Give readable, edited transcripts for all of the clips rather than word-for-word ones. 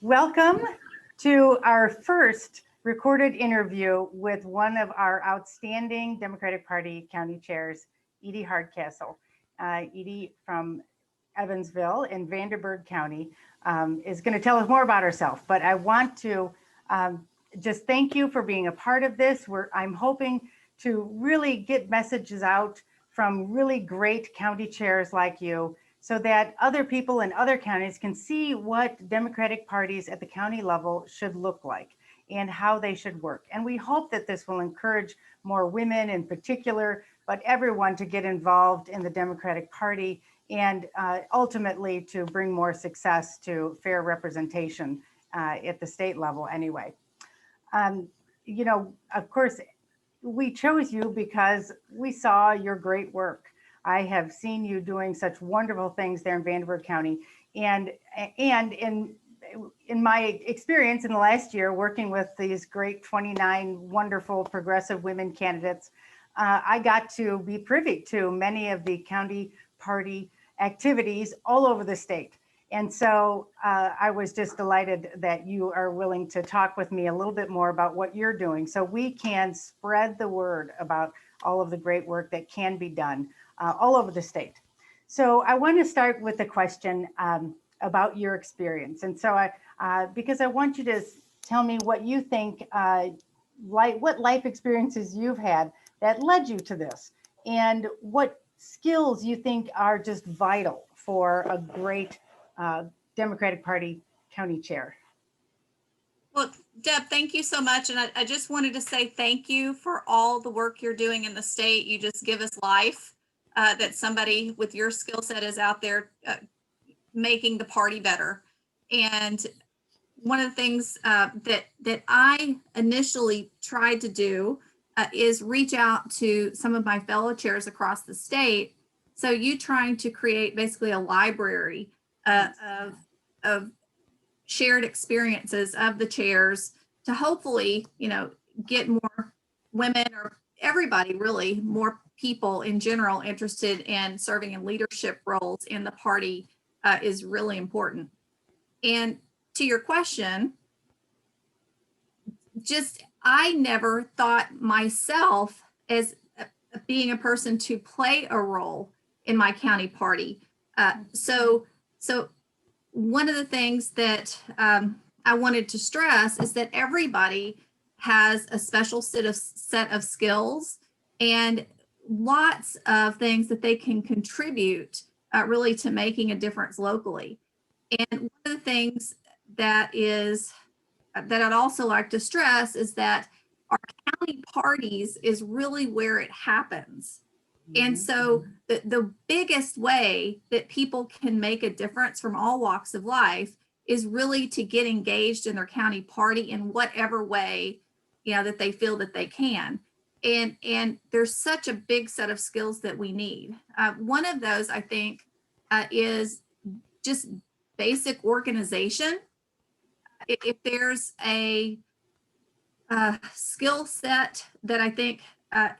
Welcome to our first recorded interview with one of our outstanding Democratic Party county chairs, Edie Hardcastle. Edie from Evansville in Vanderburgh County is going to tell us more about herself, but I want to just thank you for being a part of this. I'm hoping to really get messages out from really great county chairs like you, so that other people in other counties can see what Democratic parties at the county level should look like and how they should work. And we hope that this will encourage more women in particular, but everyone to get involved in the Democratic Party and ultimately to bring more success to fair representation at the state level anyway. You know, of course, we chose you because we saw your great work. I have seen you doing such wonderful things there in Vanderburgh County. And in my experience in the last year working with these great 29 wonderful progressive women candidates, I got to be privy to many of the county party activities all over the state. And so I was just delighted that you are willing to talk with me a little bit more about what you're doing so we can spread the word about all of the great work that can be done all over the state. So I want to start with a question about your experience. And so because I want you to tell me what you think, what life experiences you've had that led you to this, and what skills you think are just vital for a great Democratic Party county chair. Well, Deb, thank you so much. And I just wanted to say thank you for all the work you're doing in the state. You just give us life. That somebody with your skill set is out there making the party better. And one of the things that I initially tried to do is reach out to some of my fellow chairs across the state. So you trying to create basically a library of shared experiences of the chairs to hopefully, get more women or everybody really, more people in general interested in serving in leadership roles in the party is really important. And to your question, I never thought myself as being a person to play a role in my county party. So one of the things that I wanted to stress is that everybody has a special set of skills and lots of things that they can contribute really to making a difference locally. And one of the things that I'd also like to stress is that our county parties is really where it happens. And so the biggest way that people can make a difference from all walks of life is really to get engaged in their county party in whatever way, that they feel that they can. And there's such a big set of skills that we need. One of those, I think, is just basic organization. If there's a skill set that I think that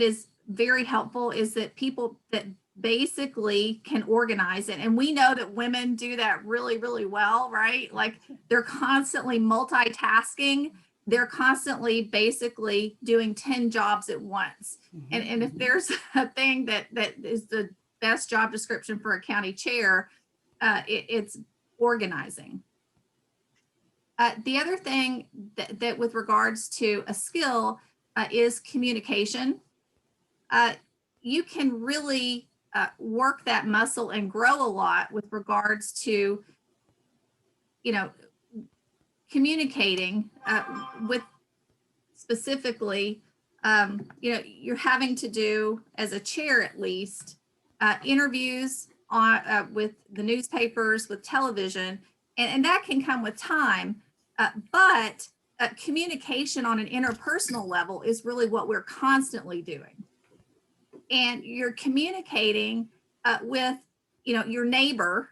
is very helpful is that people that basically can organize it. And we know that women do that really, really well, right? Like they're constantly multitasking. They're constantly basically doing 10 jobs at once. And if there's a thing that is the best job description for a county chair, it's organizing. The other thing that with regards to a skill is communication. You can really work that muscle and grow a lot with regards to, communicating with specifically, you're having to do as a chair at least interviews with the newspapers, with television, and that can come with time. But communication on an interpersonal level is really what we're constantly doing. And you're communicating with, your neighbor,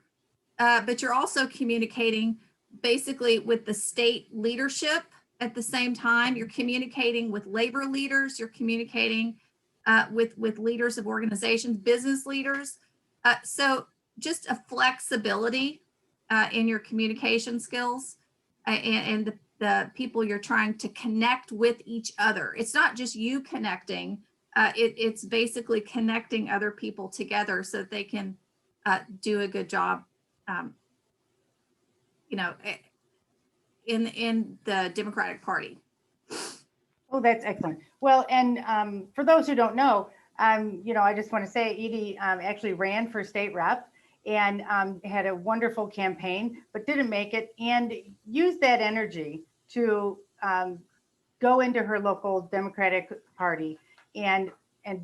but you're also communicating basically with the state leadership at the same time. You're communicating with labor leaders. You're communicating with leaders of organizations, business leaders. So just a flexibility in your communication skills and the people you're trying to connect with each other. It's not just you connecting, it's basically connecting other people together so that they can do a good job, you know, in the Democratic Party. Oh, that's excellent. Well, and for those who don't know, you know, I just want to say Edie actually ran for state rep and had a wonderful campaign, but didn't make it, and used that energy to go into her local Democratic Party and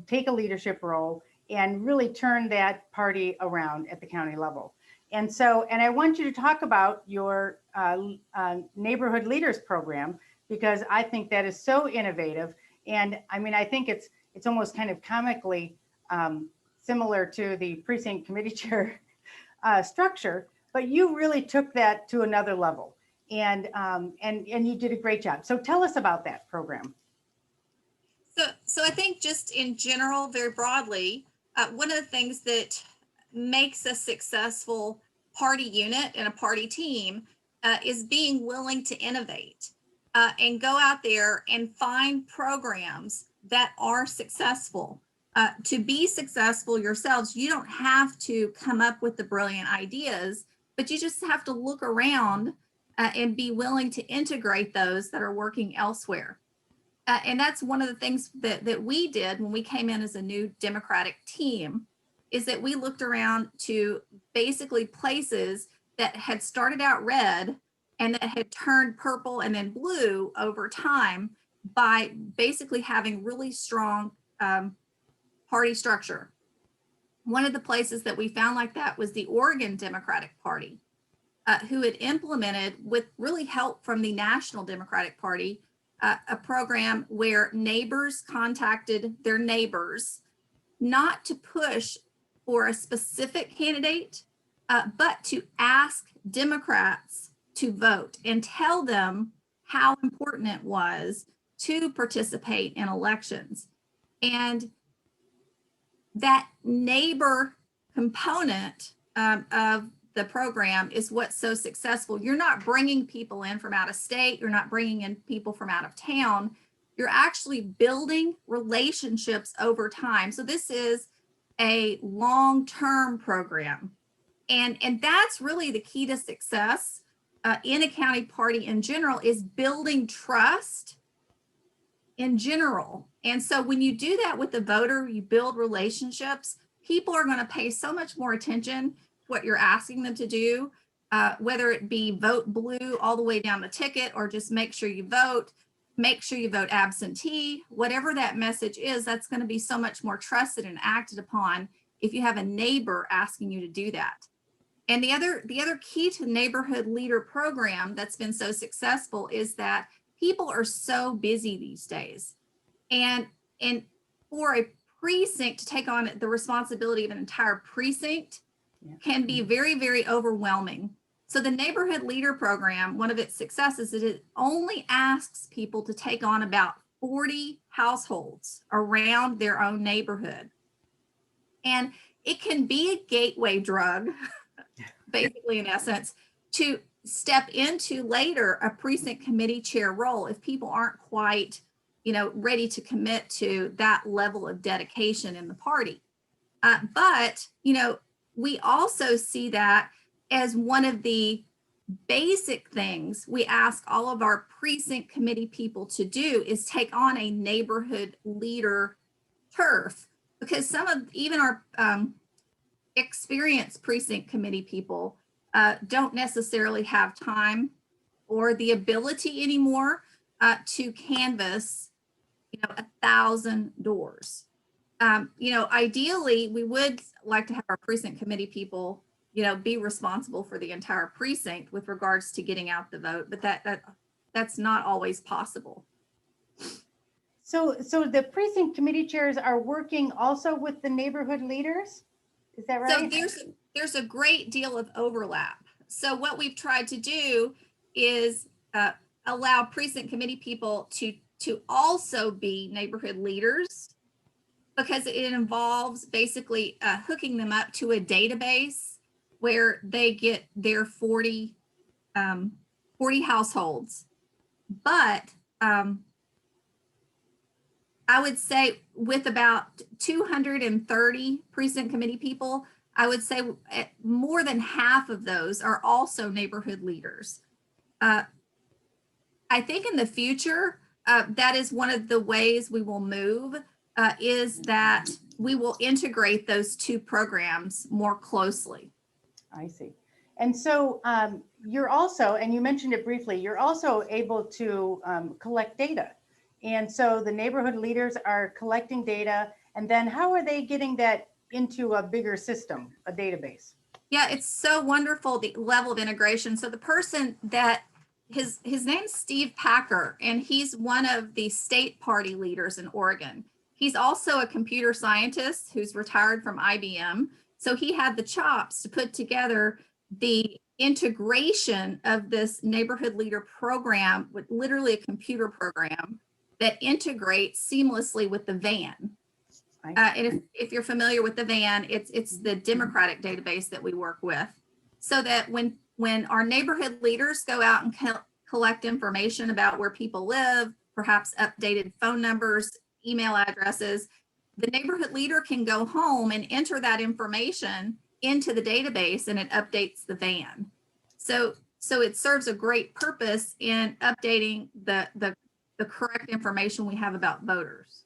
take a leadership role and really turn that party around at the county level. And so, and I want you to talk about your neighborhood leaders program, because I think that is so innovative. And I mean, I think it's almost kind of comically similar to the precinct committee chair structure, but you really took that to another level, and you did a great job. So tell us about that program. So I think just in general, very broadly, one of the things that makes a successful party unit and a party team is being willing to innovate and go out there and find programs that are successful. To be successful yourselves, you don't have to come up with the brilliant ideas, but you just have to look around and be willing to integrate those that are working elsewhere. And that's one of the things that we did when we came in as a new Democratic team, is that we looked around to basically places that had started out red and that had turned purple and then blue over time by basically having really strong party structure. One of the places that we found like that was the Oregon Democratic Party, who had implemented, with really help from the National Democratic Party, a program where neighbors contacted their neighbors not to push for a specific candidate, but to ask Democrats to vote and tell them how important it was to participate in elections. And that neighbor component of the program is what's so successful. You're not bringing people in from out of state. You're not bringing in people from out of town. You're actually building relationships over time. So this is a long-term program. And that's really the key to success in a county party in general, is building trust in general. And so when you do that with the voter, you build relationships, people are going to pay so much more attention to what you're asking them to do, whether it be vote blue all the way down the ticket, or just make sure you vote absentee, whatever that message is, that's going to be so much more trusted and acted upon if you have a neighbor asking you to do that. And the other key to neighborhood leader program that's been so successful is that people are so busy these days. And for a precinct to take on the responsibility of an entire precinct can be very, very overwhelming. So the neighborhood leader program, one of its successes is it only asks people to take on about 40 households around their own neighborhood. And it can be a gateway drug, basically, in essence, to step into later a precinct committee chair role if people aren't quite, ready to commit to that level of dedication in the party. But we also see that as one of the basic things we ask all of our precinct committee people to do is take on a neighborhood leader turf, because some of even our experienced precinct committee people don't necessarily have time or the ability anymore to canvass 1,000 doors. Ideally, we would like to have our precinct committee people, be responsible for the entire precinct with regards to getting out the vote, but that's not always possible. So the precinct committee chairs are working also with the neighborhood leaders? Is that right? So there's a great deal of overlap. So what we've tried to do is allow precinct committee people to also be neighborhood leaders, because it involves basically hooking them up to a database where they get their 40 households. But I would say with about 230 precinct committee people, I would say more than half of those are also neighborhood leaders. I think in the future, that is one of the ways we will move, is that we will integrate those two programs more closely. I see. And so you're also, and you mentioned it briefly, you're also able to collect data. And so the neighborhood leaders are collecting data, and then how are they getting that into a bigger system, a database? Yeah, it's so wonderful, the level of integration. So the person that his name's Steve Packer, and he's one of the state party leaders in Oregon. He's also a computer scientist who's retired from IBM. So he had the chops to put together the integration of this neighborhood leader program with literally a computer program that integrates seamlessly with the VAN. And if you're familiar with the VAN, it's the Democratic database that we work with, so that when our neighborhood leaders go out and collect information about where people live, perhaps updated phone numbers, email addresses, the neighborhood leader can go home and enter that information into the database, and it updates the VAN. So it serves a great purpose in updating the correct information we have about voters.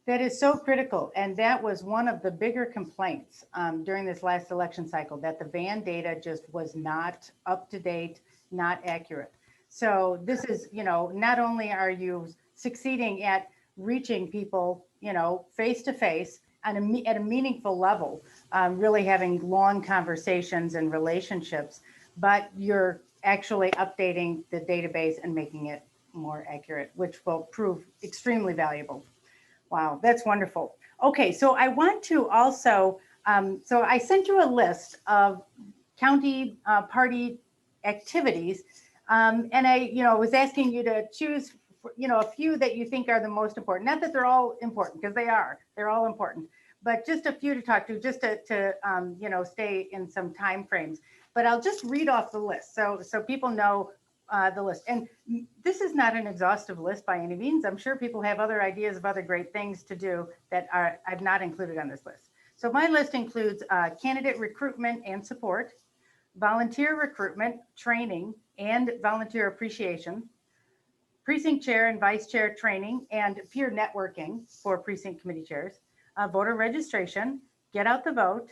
That is so critical. And that was one of the bigger complaints during this last election cycle, that the VAN data just was not up to date, not accurate. So this is, not only are you succeeding at reaching people, face to face at a meaningful level, really having long conversations and relationships, but you're actually updating the database and making it more accurate, which will prove extremely valuable. Wow, that's wonderful. Okay, so I want to also, so I sent you a list of county party activities, and I, was asking you to choose, a few that you think are the most important. Not that they're all important, because they're all important, but just a few to talk to, just to stay in some time frames. But I'll just read off the list so people know the list. And this is not an exhaustive list by any means. I'm sure people have other ideas of other great things to do that I've not included on this list. So my list includes candidate recruitment and support, volunteer recruitment, training, and volunteer appreciation, precinct chair and vice chair training and peer networking for precinct committee chairs, voter registration, get out the vote,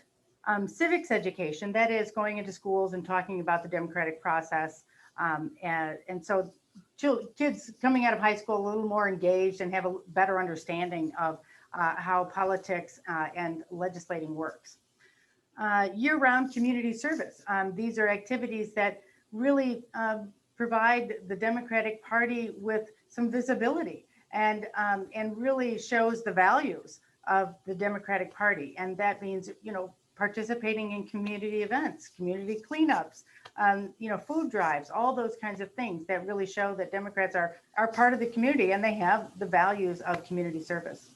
civics education, that is going into schools and talking about the democratic process. And so kids coming out of high school a little more engaged and have a better understanding of how politics and legislating works. Year-round community service. These are activities that really provide the Democratic Party with some visibility and really shows the values of the Democratic Party. And that means, participating in community events, community cleanups, food drives, all those kinds of things that really show that Democrats are part of the community and they have the values of community service.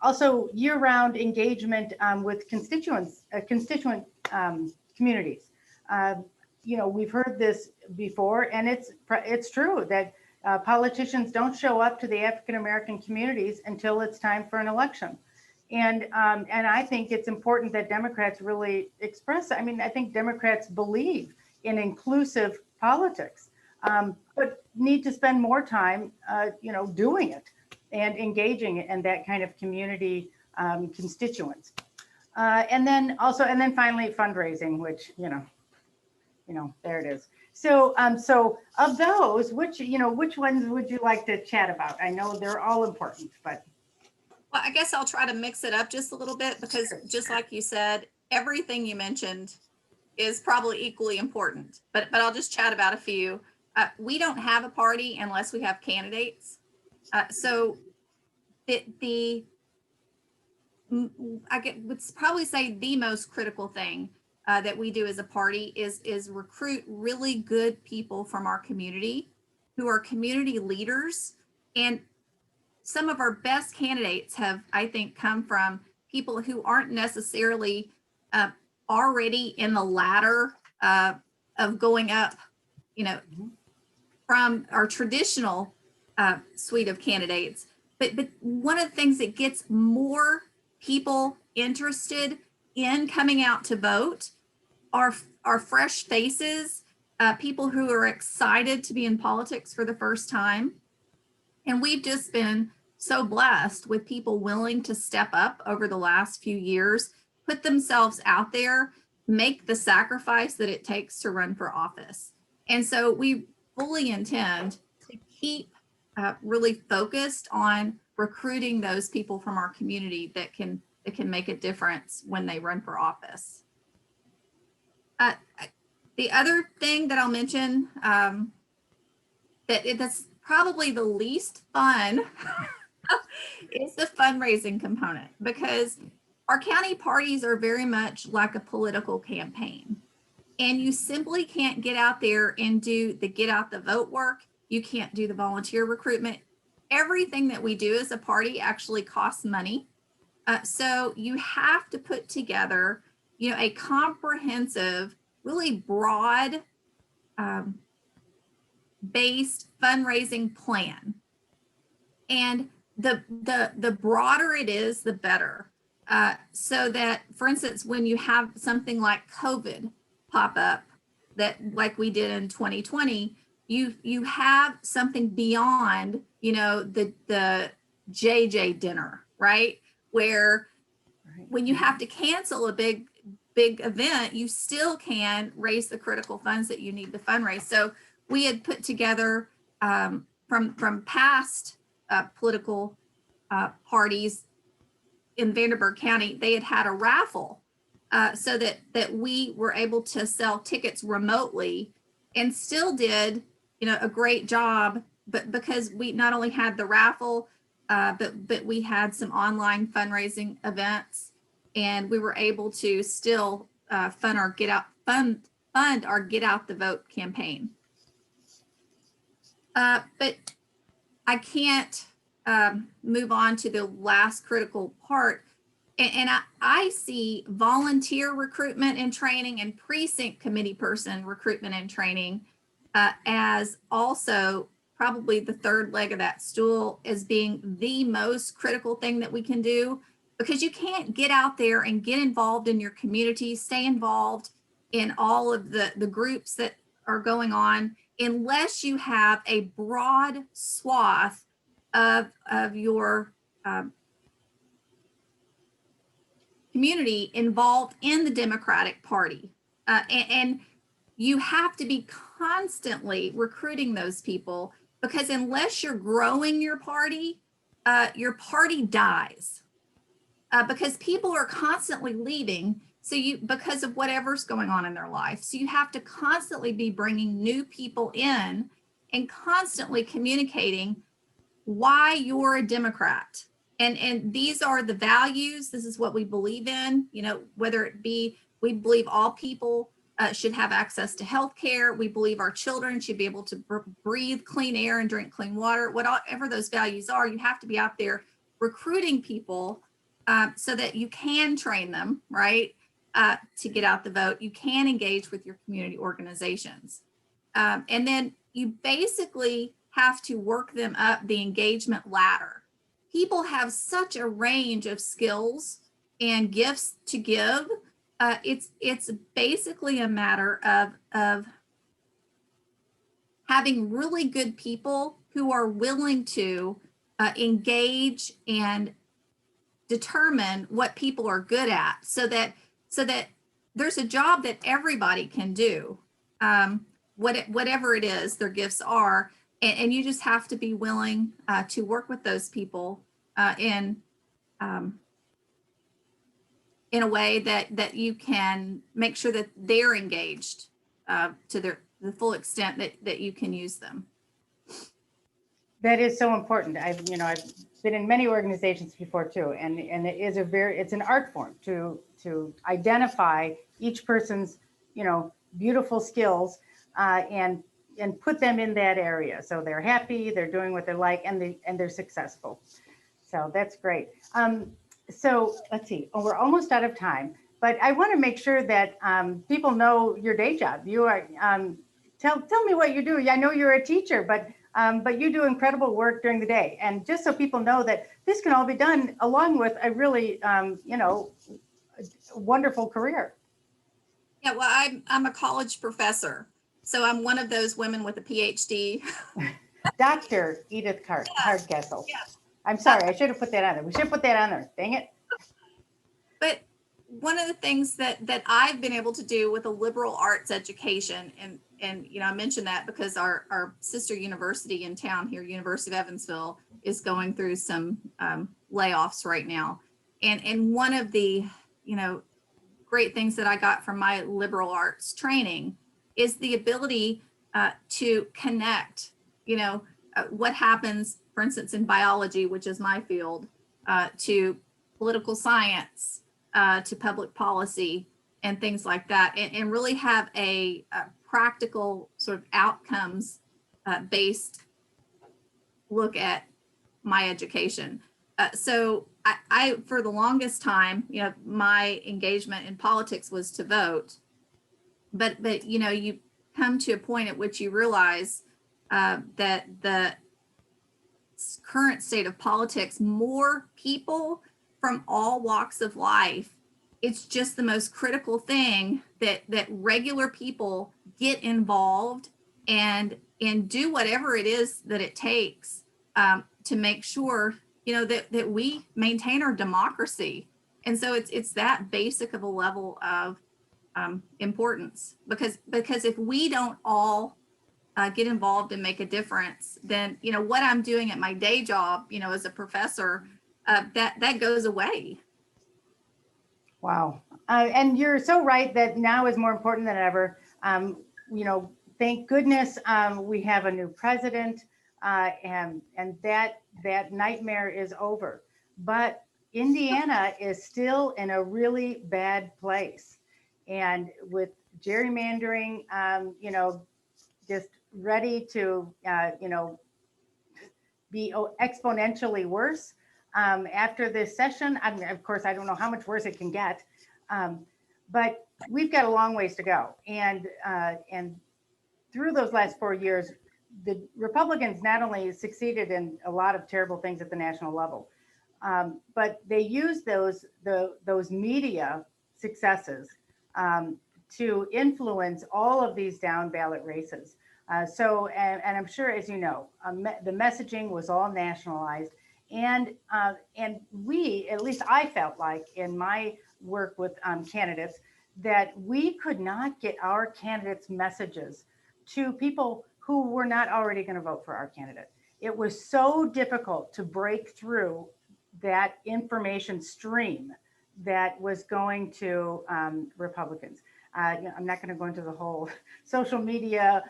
Also, year-round engagement with constituent communities. We've heard this before, and it's true that politicians don't show up to the African American communities until it's time for an election. And I think it's important that Democrats really express. I mean, I think Democrats believe in inclusive politics, but need to spend more time, doing it and engaging in that kind of community constituents. And then finally fundraising, which there it is. So of those, which ones would you like to chat about? I know they're all important, but. Well, I guess I'll try to mix it up just a little bit, because just like you said, everything you mentioned is probably equally important, but I'll just chat about a few. We don't have a party unless we have candidates. So I would probably say the most critical thing that we do as a party is recruit really good people from our community who are community leaders. And some of our best candidates have, I think, come from people who aren't necessarily already in the ladder of going up, you know, from our traditional suite of candidates. But one of the things that gets more people interested in coming out to vote are fresh faces, people who are excited to be in politics for the first time. And we've just been so blessed with people willing to step up over the last few years, put themselves out there, make the sacrifice that it takes to run for office. And so we fully intend to keep really focused on recruiting those people from our community that can make a difference when they run for office. The other thing that I'll mention that's probably the least fun is the fundraising component, because our county parties are very much like a political campaign, and you simply can't get out there and do the get out the vote work. You can't do the volunteer recruitment. Everything that we do as a party actually costs money. So you have to put together, you know, a comprehensive, really broad based fundraising plan. And the broader it is, the better. So that, for instance, when you have something like COVID pop up, that like we did in 2020, you have something beyond, you know, the JJ dinner, right? Where when you have to cancel a big event, you still can raise the critical funds that you need to fundraise. So we had put together from past political parties in Vanderburgh County, they had a raffle so that we were able to sell tickets remotely, and still did, you know, a great job. But because we not only had the raffle, but we had some online fundraising events, and we were able to still fund our get out the vote campaign. But I can't move on to the last critical part. And I see volunteer recruitment and training and precinct committee person recruitment and training as also probably the third leg of that stool, as being the most critical thing that we can do, because you can't get out there and get involved in your community, stay involved in all of the groups that are going on, unless you have a broad swath of your community involved in the Democratic Party. And you have to be constantly recruiting those people, because unless you're growing your party dies. Because people are constantly leaving, because of whatever's going on in their life. So you have to constantly be bringing new people in and constantly communicating why you're a Democrat. And these are the values. This is what we believe in, you know, whether it be, we believe all people should have access to health care. We believe our children should be able to breathe clean air and drink clean water. Whatever those values are, you have to be out there recruiting people so that you can train them, right, to get out the vote. You can engage with your community organizations. And then you basically have to work them up the engagement ladder. People have such a range of skills and gifts to give. It's basically a matter of having really good people who are willing to engage and determine what people are good at, so that there's a job that everybody can do, whatever it is their gifts are, and you just have to be willing to work with those people in a way that you can make sure that they're engaged to the full extent that you can use them. That is so important. I've been in many organizations before too, and it is it's an art form to identify each person's, beautiful skills and put them in that area, so they're happy, they're doing what they like, and they're successful. So that's great. So let's see. Oh, we're almost out of time. but I want to make sure that people know your day job. You are, tell me what you do. I know you're a teacher, but you do incredible work during the day. And just so people know that this can all be done along with a really, wonderful career. Yeah, well, I'm a college professor, so I'm one of those women with a PhD. Dr. Edith Hardcastle. Yeah. I'm sorry, I should have put that on there. We should put that on there. Dang it. But one of the things that I've been able to do with a liberal arts education, and I mentioned that because our sister university in town here, University of Evansville, is going through some layoffs right now. And one of the, great things that I got from my liberal arts training is the ability to connect, what happens, for instance, in biology, which is my field, to political science, to public policy and things like that, and really have a practical sort of outcomes based look at my education. So I, for the longest time, my engagement in politics was to vote, but you come to a point at which you realize that the current state of politics, more people from all walks of life, it's just the most critical thing that regular people get involved and do whatever it is that it takes to make sure that we maintain our democracy. And so it's that basic of a level of importance, because if we don't all get involved and make a difference, then what I'm doing at my day job, as a professor, that goes away. Wow. And you're so right that now is more important than ever. Thank goodness we have a new president, and that nightmare is over. But Indiana is still in a really bad place. And with gerrymandering, just ready to, be exponentially worse. After this session, of course, I don't know how much worse it can get, but we've got a long ways to go. And through those last 4 years, the Republicans not only succeeded in a lot of terrible things at the national level, but they used those media successes to influence all of these down ballot races. And I'm sure, as you know, the messaging was all nationalized. And we, at least I felt like in my work with candidates, that we could not get our candidates' messages to people who were not already going to vote for our candidate. It was so difficult to break through that information stream that was going to Republicans. I'm not going to go into the whole social media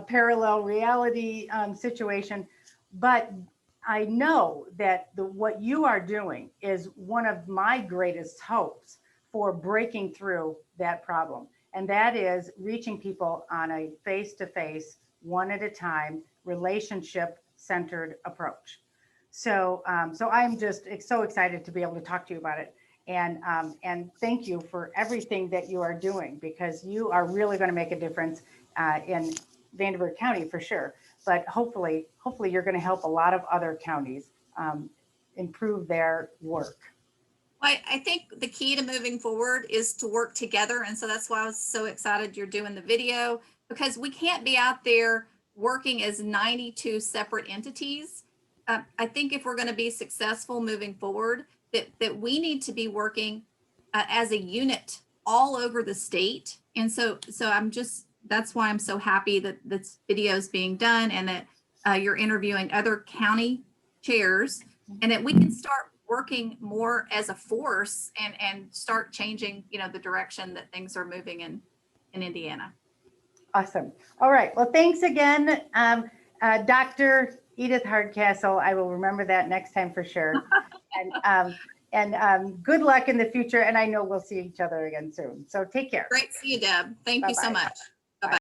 parallel reality situation, but I know that what you are doing is one of my greatest hopes for breaking through that problem. And that is reaching people on a face-to-face, one at a time, relationship-centered approach. So I'm just so excited to be able to talk to you about it. And thank you for everything that you are doing, because you are really going to make a difference in Vanderburgh County for sure. But hopefully you're going to help a lot of other counties improve their work. Well, I think the key to moving forward is to work together. And so that's why I was so excited you're doing the video, because we can't be out there working as 92 separate entities. I think if we're going to be successful moving forward, that we need to be working as a unit all over the state. And so that's why I'm so happy that this video is being done, and that you're interviewing other county chairs, and that we can start working more as a force and start changing, the direction that things are moving in Indiana. Awesome. All right. Well, thanks again, Dr. Edith Hardcastle. I will remember that next time for sure. And good luck in the future. And I know we'll see each other again soon. So take care. Great to see you, Deb. Thank you so much.